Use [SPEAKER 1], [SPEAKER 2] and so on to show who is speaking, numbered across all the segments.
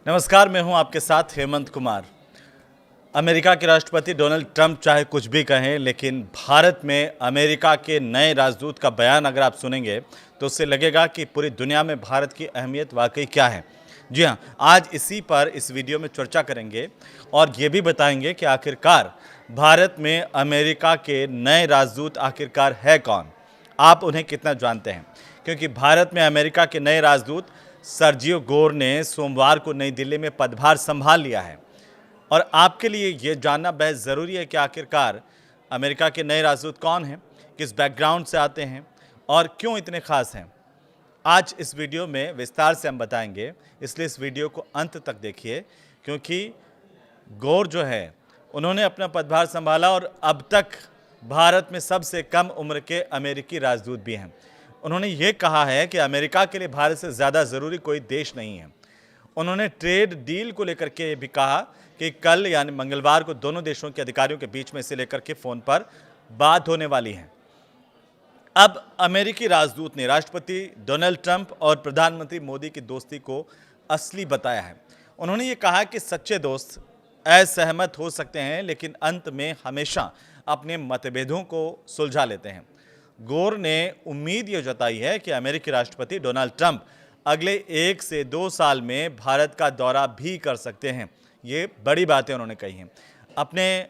[SPEAKER 1] नमस्कार, मैं हूं आपके साथ हेमंत कुमार। अमेरिका के राष्ट्रपति डोनाल्ड ट्रंप चाहे कुछ भी कहें, लेकिन भारत में अमेरिका के नए राजदूत का बयान अगर आप सुनेंगे तो उससे लगेगा कि पूरी दुनिया में भारत की अहमियत वाकई क्या है। जी हाँ, आज इसी पर इस वीडियो में चर्चा करेंगे और ये भी बताएंगे कि आखिरकार भारत में अमेरिका के नए राजदूत आखिरकार है कौन, आप उन्हें कितना जानते हैं। क्योंकि भारत में अमेरिका के नए राजदूत सर्जियो गोर ने सोमवार को नई दिल्ली में पदभार संभाल लिया है और आपके लिए ये जानना बेहद ज़रूरी है कि आखिरकार अमेरिका के नए राजदूत कौन हैं, किस बैकग्राउंड से आते हैं और क्यों इतने खास हैं। आज इस वीडियो में विस्तार से हम बताएंगे, इसलिए इस वीडियो को अंत तक देखिए। क्योंकि गोर जो है उन्होंने अपना पदभार संभाला और अब तक भारत में सबसे कम उम्र के अमेरिकी राजदूत भी हैं। उन्होंने ये कहा है कि अमेरिका के लिए भारत से ज़्यादा ज़रूरी कोई देश नहीं है। उन्होंने ट्रेड डील को लेकर के भी कहा कि कल यानी मंगलवार को दोनों देशों के अधिकारियों के बीच में इसे लेकर के फ़ोन पर बात होने वाली है। अब अमेरिकी राजदूत ने राष्ट्रपति डोनाल्ड ट्रंप और प्रधानमंत्री मोदी की दोस्ती को असली बताया है। उन्होंने ये कहा कि सच्चे दोस्त असहमत हो सकते हैं, लेकिन अंत में हमेशा अपने मतभेदों को सुलझा लेते हैं। गोर ने उम्मीद ये जताई है कि अमेरिकी राष्ट्रपति डोनाल्ड ट्रंप अगले 1 से 2 साल में भारत का दौरा भी कर सकते हैं। ये बड़ी बातें उन्होंने कही हैं। अपने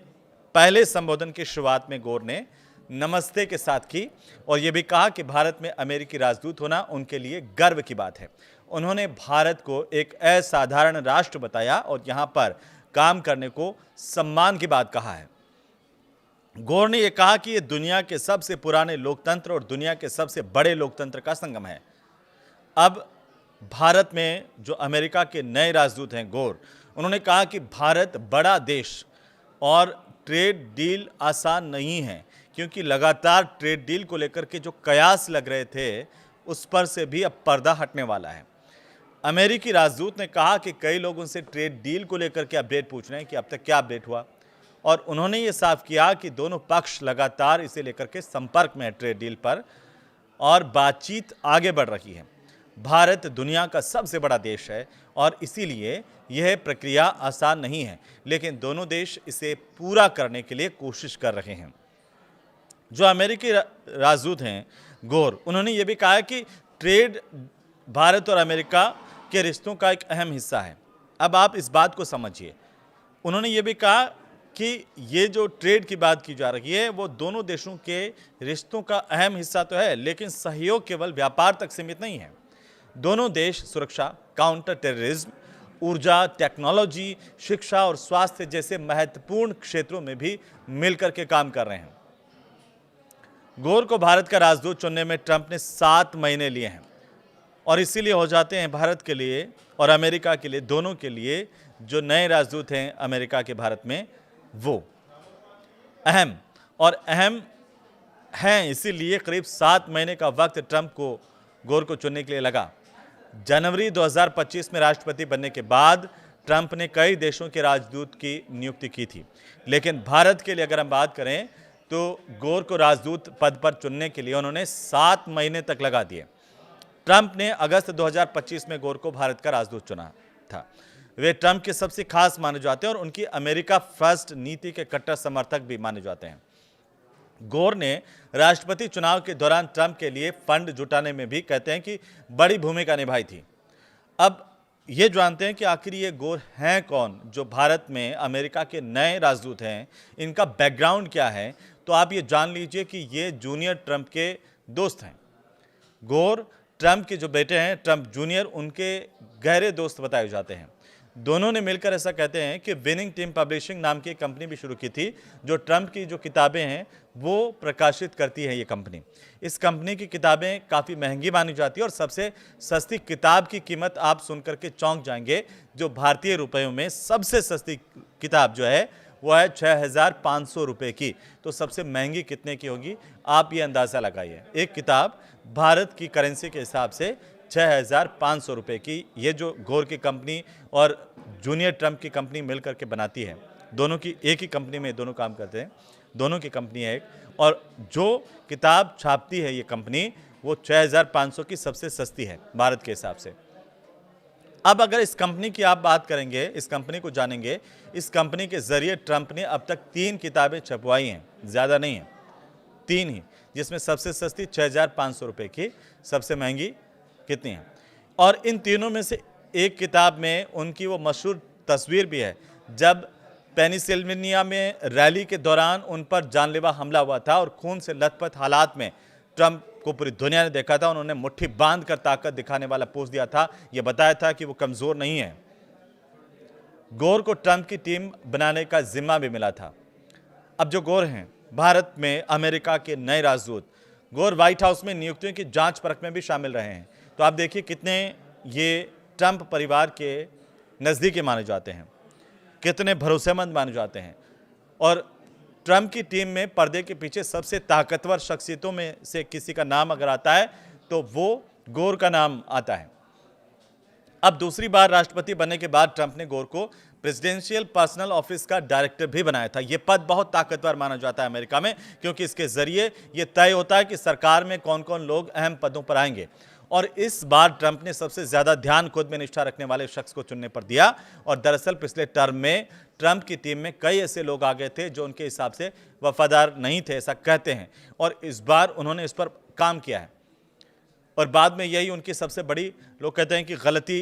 [SPEAKER 1] पहले संबोधन की शुरुआत में गोर ने नमस्ते के साथ की और ये भी कहा कि भारत में अमेरिकी राजदूत होना उनके लिए गर्व की बात है। उन्होंने भारत को एक असाधारण राष्ट्र बताया और यहाँ पर काम करने को सम्मान की बात कहा है। गोर ने यह कहा कि यह दुनिया के सबसे पुराने लोकतंत्र और दुनिया के सबसे बड़े लोकतंत्र का संगम है। अब भारत में जो अमेरिका के नए राजदूत हैं गोर, उन्होंने कहा कि भारत बड़ा देश और ट्रेड डील आसान नहीं है, क्योंकि लगातार ट्रेड डील को लेकर के जो कयास लग रहे थे उस पर से भी अब पर्दा हटने वाला है। अमेरिकी राजदूत ने कहा कि कई लोग उनसे ट्रेड डील को लेकर के अपडेट पूछ रहे हैं कि अब तक क्या अपडेट हुआ, और उन्होंने ये साफ किया कि दोनों पक्ष लगातार इसे लेकर के संपर्क में है ट्रेड डील पर और बातचीत आगे बढ़ रही है। भारत दुनिया का सबसे बड़ा देश है और इसीलिए यह प्रक्रिया आसान नहीं है, लेकिन दोनों देश इसे पूरा करने के लिए कोशिश कर रहे हैं। जो अमेरिकी राजदूत हैं गोर, उन्होंने ये भी कहा कि ट्रेड भारत और अमेरिका के रिश्तों का एक अहम हिस्सा है। अब आप इस बात को समझिए। उन्होंने ये भी कहा कि ये जो ट्रेड की बात की जा रही है वो दोनों देशों के रिश्तों का अहम हिस्सा तो है, लेकिन सहयोग केवल व्यापार तक सीमित नहीं है। दोनों देश सुरक्षा, काउंटर टेररिज्म, ऊर्जा, टेक्नोलॉजी, शिक्षा और स्वास्थ्य जैसे महत्वपूर्ण क्षेत्रों में भी मिलकर के काम कर रहे हैं। गोर को भारत का राजदूत चुनने में ट्रंप ने 7 महीने लिए हैं और इसीलिए हो जाते हैं भारत के लिए और अमेरिका के लिए, दोनों के लिए जो नए राजदूत हैं अमेरिका के भारत में, वो अहम हैं। इसीलिए करीब 7 महीने का वक्त ट्रंप को गोर को चुनने के लिए लगा। जनवरी 2025 में राष्ट्रपति बनने के बाद ट्रंप ने कई देशों के राजदूत की नियुक्ति की थी, लेकिन भारत के लिए अगर हम बात करें तो गोर को राजदूत पद पर चुनने के लिए उन्होंने 7 महीने तक लगा दिए। ट्रंप ने अगस्त 2025 में गोर को भारत का राजदूत चुना था। वे ट्रंप के सबसे खास माने जाते हैं और उनकी अमेरिका फर्स्ट नीति के कट्टर समर्थक भी माने जाते हैं। गोर ने राष्ट्रपति चुनाव के दौरान ट्रंप के लिए फंड जुटाने में भी कहते हैं कि बड़ी भूमिका निभाई थी। अब ये जानते हैं कि आखिर ये गोर हैं कौन जो भारत में अमेरिका के नए राजदूत हैं, इनका बैकग्राउंड क्या है। तो आप ये जान लीजिए कि ये जूनियर ट्रंप के दोस्त हैं। गोर ट्रंप के जो बेटे हैं ट्रंप जूनियर, उनके गहरे दोस्त बताए जाते हैं। दोनों ने मिलकर ऐसा कहते हैं कि विनिंग टीम पब्लिशिंग नाम की एक कंपनी भी शुरू की थी, जो ट्रंप की जो किताबें हैं वो प्रकाशित करती है। ये कंपनी, इस कंपनी की किताबें काफ़ी महंगी मानी जाती है और सबसे सस्ती किताब की कीमत आप सुनकर के चौंक जाएंगे। जो भारतीय रुपयों में सबसे सस्ती किताब जो है वो है 6,500 रुपये की। तो सबसे महंगी कितने की होगी, आप ये अंदाज़ा लगाइए। एक किताब भारत की करेंसी के हिसाब से 6,500 रुपये की, ये जो गोर की कंपनी और जूनियर ट्रंप की कंपनी मिलकर के बनाती है। दोनों की एक ही कंपनी में दोनों काम करते हैं, दोनों की कंपनी है एक, और जो किताब छापती है ये कंपनी वो 6,500 की सबसे सस्ती है भारत के हिसाब से। अब अगर इस कंपनी की आप बात करेंगे, इस कंपनी को जानेंगे, इस कंपनी के जरिए ट्रंप ने अब तक 3 किताबें छपवाई हैं, ज़्यादा नहीं है, 3 ही, जिसमें सबसे सस्ती 6,500 रुपये की, सबसे महंगी कितनी है। और इन तीनों में से एक किताब में उनकी वो मशहूर तस्वीर भी है जब पेनिसिल्वेनिया में रैली के दौरान उन पर जानलेवा हमला हुआ था और खून से लथपथ हालात में ट्रंप को पूरी दुनिया ने देखा था। उन्होंने मुट्ठी बांध कर ताकत दिखाने वाला पोज दिया था, यह बताया था कि वो कमजोर नहीं है। गोर को ट्रंप की टीम बनाने का जिम्मा भी मिला था। अब जो गोर हैं भारत में अमेरिका के नए राजदूत, गोर व्हाइट हाउस में नियुक्तियों की जांच परख में भी शामिल रहे हैं। तो आप देखिए कितने ये ट्रंप परिवार के नज़दीकी माने जाते हैं, कितने भरोसेमंद माने जाते हैं। और ट्रंप की टीम में पर्दे के पीछे सबसे ताकतवर शख्सियतों में से किसी का नाम अगर आता है तो वो गोर का नाम आता है। अब दूसरी बार राष्ट्रपति बनने के बाद ट्रंप ने गोर को प्रेसिडेंशियल पर्सनल ऑफिस का डायरेक्टर भी बनाया था। यह पद बहुत ताकतवर माना जाता है अमेरिका में, क्योंकि इसके जरिए यह तय होता है कि सरकार में कौन कौन लोग अहम पदों पर आएंगे। और इस बार ट्रंप ने सबसे ज्यादा ध्यान खुद में निष्ठा रखने वाले शख्स को चुनने पर दिया। और दरअसल पिछले टर्म में ट्रंप की टीम में कई ऐसे लोग आ गए थे जो उनके हिसाब से वफादार नहीं थे, ऐसा कहते हैं। और इस बार उन्होंने इस पर काम किया है और बाद में यही उनकी सबसे बड़ी, लोग कहते हैं कि गलती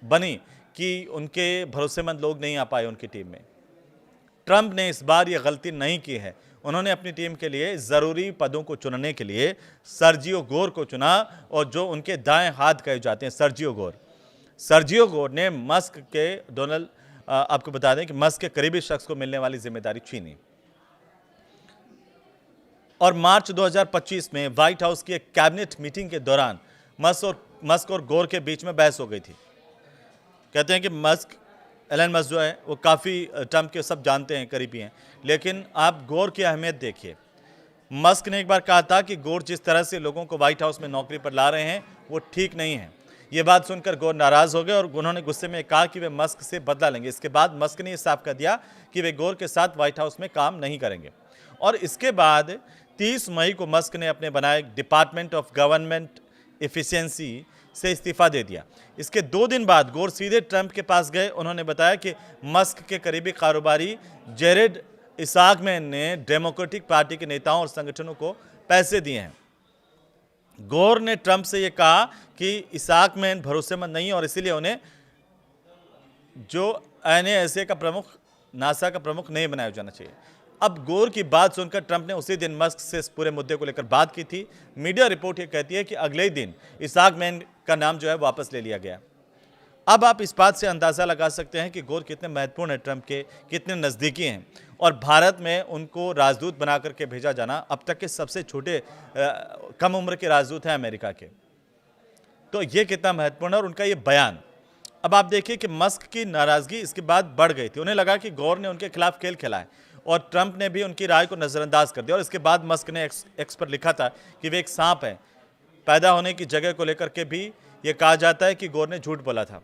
[SPEAKER 1] बनी कि उनके भरोसेमंद लोग नहीं आ पाए उनकी टीम में। ट्रंप ने इस बार यह गलती नहीं की है। उन्होंने अपनी टीम के लिए ज़रूरी पदों को चुनने के लिए सर्जियो गोर को चुना, और जो उनके दाएं हाथ कहे जाते हैं सर्जियो गोर ने मस्क के आपको बता दें कि मस्क के करीबी शख्स को मिलने वाली जिम्मेदारी छीनी। और मार्च 2025 में व्हाइट हाउस की एक कैबिनेट मीटिंग के दौरान मस्क और गोर के बीच में बहस हो गई थी। कहते हैं कि एलन मस्क जो है वो काफ़ी ट्रंप के सब जानते हैं, करीबी हैं, लेकिन आप गोर की अहमियत देखिए। मस्क ने एक बार कहा था कि गोर जिस तरह से लोगों को व्हाइट हाउस में नौकरी पर ला रहे हैं वो ठीक नहीं है। ये बात सुनकर गोर नाराज़ हो गए और उन्होंने गुस्से में कहा कि वे मस्क से बदला लेंगे। इसके बाद मस्क ने यह साफ कर दिया कि वे गोर के साथ व्हाइट हाउस में काम नहीं करेंगे। और इसके बाद 30 मई को मस्क ने अपने बनाए डिपार्टमेंट ऑफ गवर्नमेंट एफिशिएंसी से इस्तीफा दे दिया। इसके 2 दिन बाद गोर सीधे ट्रंप के पास गए। उन्होंने बताया कि मस्क के करीबी कारोबारी जेरेड इसाकमैन ने डेमोक्रेटिक पार्टी के नेताओं और संगठनों को पैसे दिए हैं। गोर ने ट्रंप से यह कहा कि इसाकमैन भरोसेमंद नहीं और इसीलिए उन्हें जो NASA का प्रमुख, नासा का प्रमुख नहीं बनाया जाना चाहिए। अब गोर की बात सुनकर ट्रंप ने उसी दिन मस्क से इस पूरे मुद्दे को लेकर बात की थी। मीडिया रिपोर्ट ये कहती है कि अगले ही दिन इसाकमैन का नाम जो है वापस ले लिया गया। अब आप इस बात से अंदाज़ा लगा सकते हैं कि गोर कितने महत्वपूर्ण है, ट्रंप के कितने नज़दीकी हैं। और भारत में उनको राजदूत बना करके भेजा जाना, अब तक के सबसे छोटे कम उम्र के राजदूत हैं अमेरिका के, तो ये कितना महत्वपूर्ण है। और उनका ये बयान, अब आप देखिए कि मस्क की नाराज़गी इसके बाद बढ़ गई थी। उन्हें लगा कि गोर ने उनके खिलाफ खेल खेला है और ट्रंप ने भी उनकी राय को नज़रअंदाज कर दिया। और इसके बाद मस्क ने एक्स पर लिखा था कि वे एक सांप है। पैदा होने की जगह को लेकर के भी ये कहा जाता है कि गोर ने झूठ बोला था।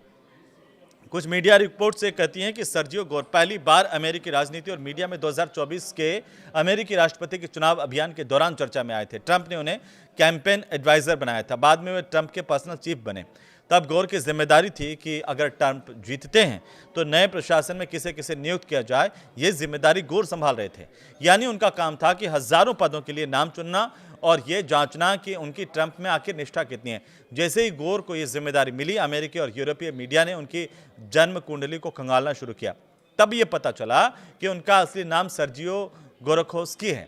[SPEAKER 1] कुछ मीडिया रिपोर्ट से कहती हैं कि सर्जियो गोर पहली बार अमेरिकी राजनीति और मीडिया में 2024 के अमेरिकी राष्ट्रपति के चुनाव अभियान के दौरान चर्चा में आए थे। ट्रंप ने उन्हें कैंपेन एडवाइजर बनाया था। बाद में वे ट्रंप के पर्सनल चीफ बने। तब गोर की जिम्मेदारी थी कि अगर ट्रंप जीतते हैं तो नए प्रशासन में किसे किसे नियुक्त किया जाए, ये जिम्मेदारी गोर संभाल रहे थे। यानी उनका काम था कि हजारों पदों के लिए नाम चुनना और ये जांचना कि उनकी ट्रंप में आखिर निष्ठा कितनी है। जैसे ही गोर को ये जिम्मेदारी मिली, अमेरिकी और यूरोपीय मीडिया ने उनकी जन्म कुंडली को खंगालना शुरू किया। तब ये पता चला कि उनका असली नाम सर्जियो गोरखोस्की है।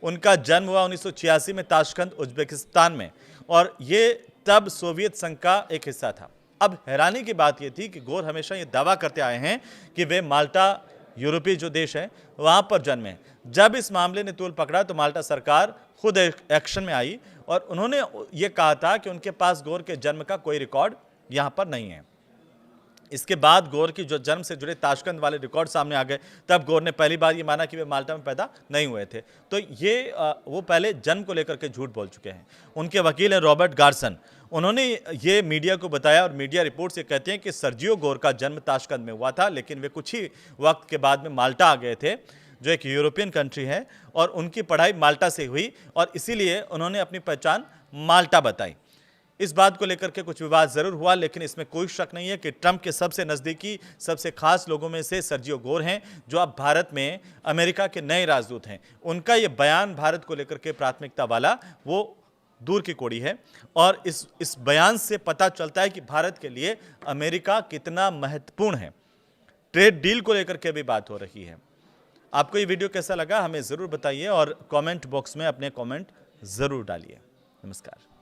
[SPEAKER 1] उनका जन्म हुआ 1986 में ताशकंद, उज्बेकिस्तान में, और ये तब सोवियत संघ का एक हिस्सा था। अब हैरानी की बात यह थी कि गोर हमेशा ये दावा करते आए हैं कि वे माल्टा, यूरोपीय जो देश है, वहां पर जन्मे। जब इस मामले ने तूल पकड़ा तो माल्टा सरकार खुद एक्शन में आई और उन्होंने ये कहा था कि उनके पास गोर के जन्म का कोई रिकॉर्ड यहां पर नहीं है। इसके बाद गोर की जो जन्म से जुड़े ताशकंद वाले रिकॉर्ड सामने आ गए, तब गोर ने पहली बार ये माना कि वे माल्टा में पैदा नहीं हुए थे। तो ये वो पहले जन्म को लेकर के झूठ बोल चुके हैं। उनके वकील हैं रॉबर्ट गार्सन, उन्होंने ये मीडिया को बताया और मीडिया रिपोर्ट से कहते हैं कि सर्जियो गोर का जन्म ताशकंद में हुआ था, लेकिन वे कुछ ही वक्त के बाद में माल्टा आ गए थे, जो एक यूरोपियन कंट्री है, और उनकी पढ़ाई माल्टा से हुई और इसीलिए उन्होंने अपनी पहचान माल्टा बताई। इस बात को लेकर के कुछ विवाद जरूर हुआ, लेकिन इसमें कोई शक नहीं है कि ट्रंप के सबसे नजदीकी, सबसे खास लोगों में से सर्जियो गोर हैं, जो अब भारत में अमेरिका के नए राजदूत हैं। उनका यह बयान भारत को लेकर के प्राथमिकता वाला वो दूर की कौड़ी है, और इस बयान से पता चलता है कि भारत के लिए अमेरिका कितना महत्वपूर्ण है। ट्रेड डील को लेकर के भी बात हो रही है। आपको ये वीडियो कैसा लगा हमें जरूर बताइए और कमेंट बॉक्स में अपने कमेंट जरूर डालिए। नमस्कार।